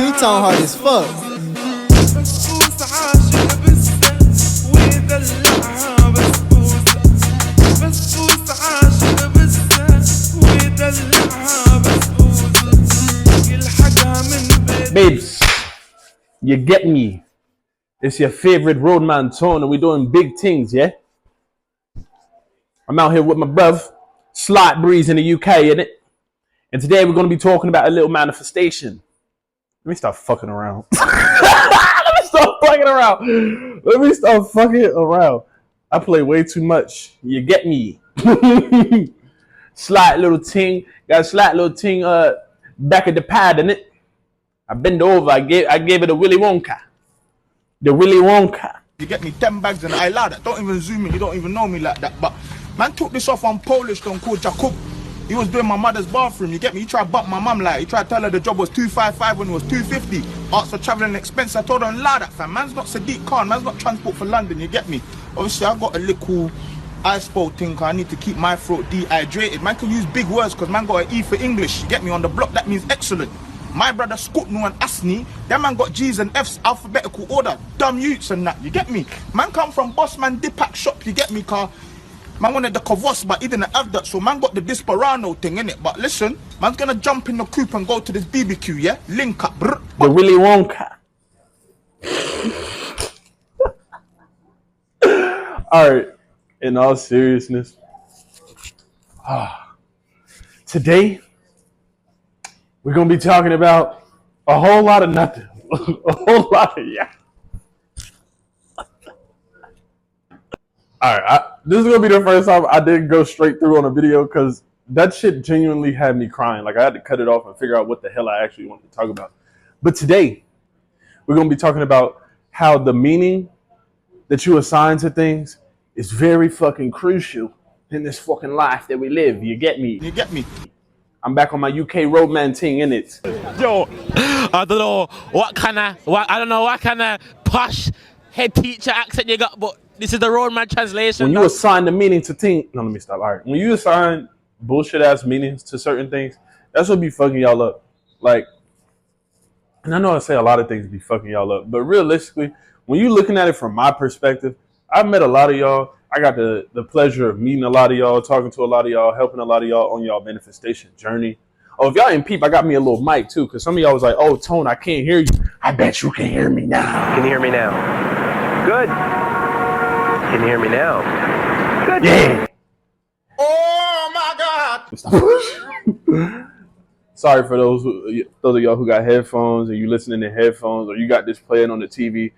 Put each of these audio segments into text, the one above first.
two-tone hard as fuck. Babes, you get me? It's your favorite roadman Tone, and we're doing big things, yeah? I'm out here with my bruv, Slight Breeze in the UK, innit? And today we're going to be talking about a little manifestation. Let me stop fucking around. Let me stop fucking around. I play way too much. You get me? Slight little ting. Got a slight little ting back at the pad, innit? I bend over. I gave it a Willy Wonka. The Willy Wonka. You get me 10 bags and I lie that. Don't even zoom in. You don't even know me like that. But man took this off on Polish don't called Jacob. He was doing my mother's bathroom. You get me? He tried to bump my mum like. He tried to tell her the job was 255 when it was 250. Asked for travelling expense. I told her lie that, fam. Man's not Sadiq Khan. Man's not transport for London. You get me? Obviously, I got a little ice bowl thing. I need to keep my throat dehydrated. Man can use big words because man got an E for English. You get me? On the block, that means excellent. My brother Skutnu and Asni, that man got G's and F's alphabetical order. Dumb youths and that, you get me? Man come from Bossman Dipak shop, you get me, car? Man wanted the Kavos, but he didn't have that, so man got the Disparano thing, innit? But listen, man's gonna jump in the coupe and go to this BBQ, yeah? Link up, brr. The Willy Wonka. Alright, in all seriousness, today, we're going to be talking about a whole lot of nothing. A whole lot of yeah. Alright, this is going to be the first time I didn't go straight through on a video because that shit genuinely had me crying. Like I had to cut it off and figure out what the hell I actually wanted to talk about. But today, we're going to be talking about how the meaning that you assign to things is very fucking crucial in this fucking life that we live. You get me? You get me? I'm back on my UK roadman thing, innit? Yo, I don't know what kind of posh head teacher accent you got, but this is the roadman translation. When you assign the meaning to things, no, let me stop. All right, when you assign bullshit ass meanings to certain things, that's what be fucking y'all up. Like, and I know I say a lot of things be fucking y'all up, but realistically, when you looking at it from my perspective, I've met a lot of y'all. I got the pleasure of meeting a lot of y'all, talking to a lot of y'all, helping a lot of y'all on y'all manifestation journey. Oh, if y'all ain't peep, I got me a little mic too, because some of y'all was like, oh, Tone, I can't hear you. I bet you can hear me now. Can you hear me now? Good. Can you hear me now? Good. Yeah. Oh my God. Sorry for those of y'all who got headphones and you listening to headphones or you got this playing on the TV.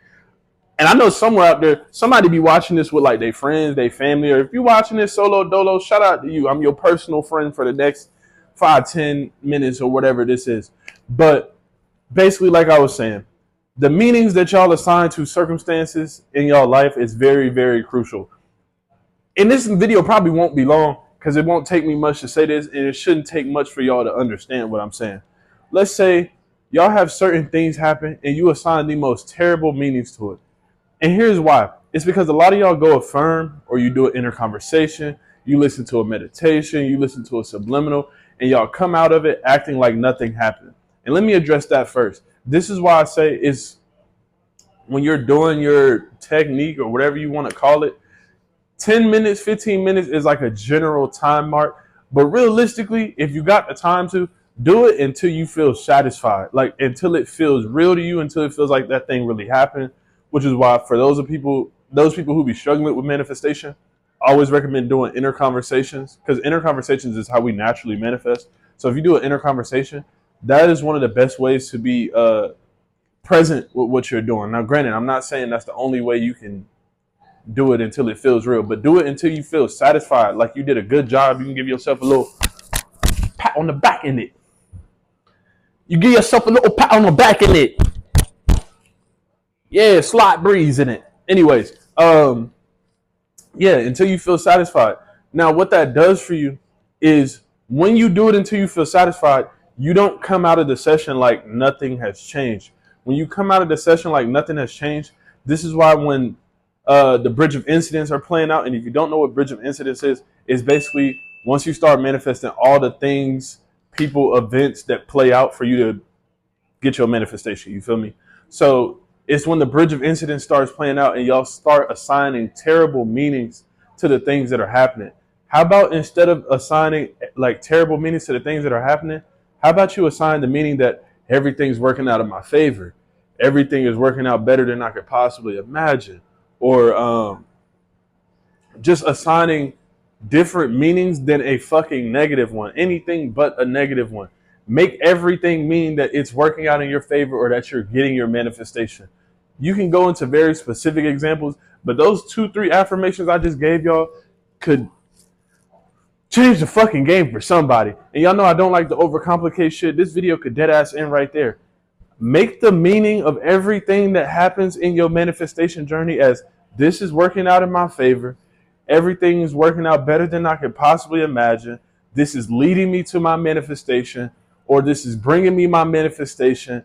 And I know somewhere out there, somebody be watching this with like their friends, their family, or if you're watching this solo dolo, shout out to you. I'm your personal friend for the next 5-10 minutes or whatever this is. But basically, like I was saying, the meanings that y'all assign to circumstances in y'all life is very, very crucial. And this video probably won't be long because it won't take me much to say this, and it shouldn't take much for y'all to understand what I'm saying. Let's say y'all have certain things happen and you assign the most terrible meanings to it. And here's why. It's because a lot of y'all go affirm or you do an inner conversation, you listen to a meditation, you listen to a subliminal, and y'all come out of it acting like nothing happened. And let me address that first. This is why I say it's when you're doing your technique or whatever you want to call it, 10 minutes, 15 minutes is like a general time mark. But realistically, if you got the time to, do it until you feel satisfied, like until it feels real to you, until it feels like that thing really happened. Which is why for those people who be struggling with manifestation, I always recommend doing inner conversations because inner conversations is how we naturally manifest. So if you do an inner conversation, that is one of the best ways to be present with what you're doing. Now, granted, I'm not saying that's the only way you can do it until it feels real, but do it until you feel satisfied, like you did a good job. You can give yourself a little pat on the back in it. You give yourself a little pat on the back in it. Yeah, Slight Breeze in it. Anyways, yeah, until you feel satisfied. Now, what that does for you is when you do it until you feel satisfied, you don't come out of the session like nothing has changed. When you come out of the session like nothing has changed, this is why when the bridge of incidents are playing out, and if you don't know what bridge of incidents is basically once you start manifesting all the things, people, events that play out for you to get your manifestation. You feel me? So it's when the bridge of incident starts playing out and y'all start assigning terrible meanings to the things that are happening. How about instead of assigning like terrible meanings to the things that are happening, how about you assign the meaning that everything's working out in my favor? Everything is working out better than I could possibly imagine. Or just assigning different meanings than a fucking negative one. Anything but a negative one. Make everything mean that it's working out in your favor or that you're getting your manifestation. You can go into very specific examples, but those 2-3 affirmations I just gave y'all could change the fucking game for somebody. And y'all know I don't like to overcomplicate shit. This video could dead ass end right there. Make the meaning of everything that happens in your manifestation journey as this is working out in my favor. Everything is working out better than I could possibly imagine. This is leading me to my manifestation, or this is bringing me my manifestation.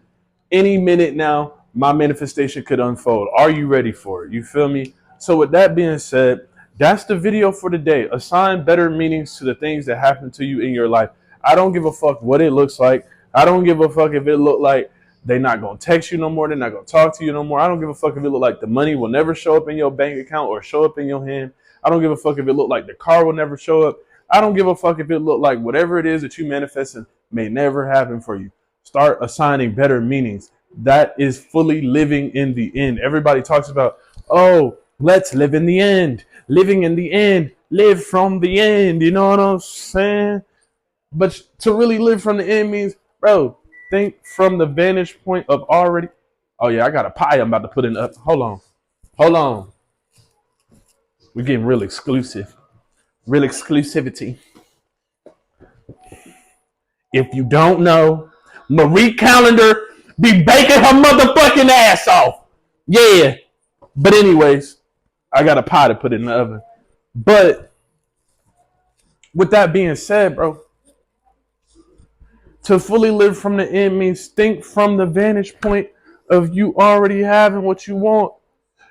Any minute now, my manifestation could unfold. Are you ready for it? You feel me? So with that being said, that's the video for today. Assign better meanings to the things that happen to you in your life. I don't give a fuck what it looks like. I don't give a fuck if it look like they're not going to text you no more. They're not going to talk to you no more. I don't give a fuck if it look like the money will never show up in your bank account or show up in your hand. I don't give a fuck if it look like the car will never show up. I don't give a fuck if it look like whatever it is that you manifesting may never happen for you. Start assigning better meanings. That is fully living in the end. Everybody talks about, oh, let's live in the end. Living in the end. Live from the end. You know what I'm saying? But to really live from the end means, bro, think from the vantage point of already. Oh, yeah, I got a pie I'm about to put in up. Hold on. Hold on. We're getting real exclusive. Real exclusivity. If you don't know, Marie Callender be baking her motherfucking ass off. Yeah. But anyways, I got a pie to put in the oven. But with that being said, bro, to fully live from the end means think from the vantage point of you already having what you want.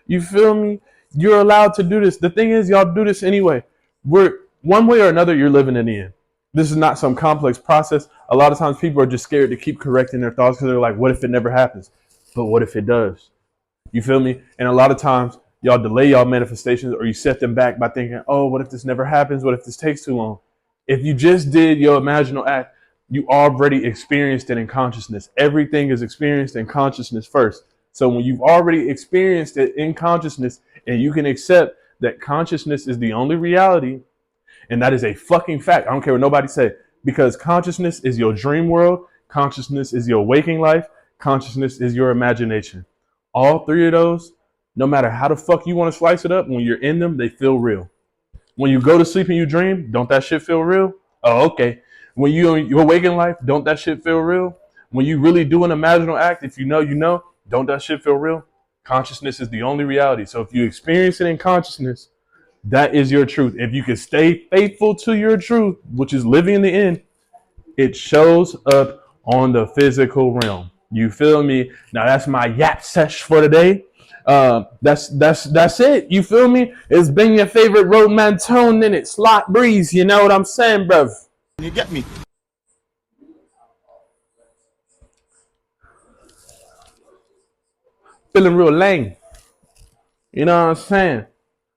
You feel me? You're allowed to do this. The thing is, y'all do this anyway. We're one way or another, you're living in the end. This is not some complex process. A lot of times people are just scared to keep correcting their thoughts because they're like, what if it never happens? But what if it does? You feel me? And a lot of times y'all delay y'all manifestations or you set them back by thinking, oh, what if this never happens? What if this takes too long? If you just did your imaginal act, you already experienced it in consciousness. Everything is experienced in consciousness first. So when you've already experienced it in consciousness and you can accept that consciousness is the only reality, and that is a fucking fact. I don't care what nobody say, because consciousness is your dream world. Consciousness is your waking life. Consciousness is your imagination. All three of those, no matter how the fuck you want to slice it up, when you're in them, they feel real. When you go to sleep and you dream, don't that shit feel real? Oh, okay. When you're in your waking life, don't that shit feel real? When you really do an imaginal act, if you know, don't that shit feel real? Consciousness is the only reality. So if you experience it in consciousness, that is your truth. If you can stay faithful to your truth, which is living in the end, it shows up on the physical realm. You feel me? Now that's my yap sesh for today. That's it. You feel me? It's been your favorite roadman tone in it. Slot breeze. You know what I'm saying, bruv? You get me? Feeling real lame. You know what I'm saying?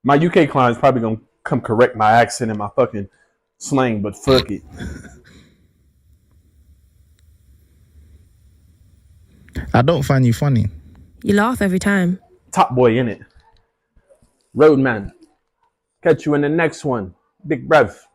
My UK client's probably gonna come correct my accent and my fucking slang, but fuck it. I don't find you funny. You laugh every time. Top boy in it. Roadman. Catch you in the next one. Big breath.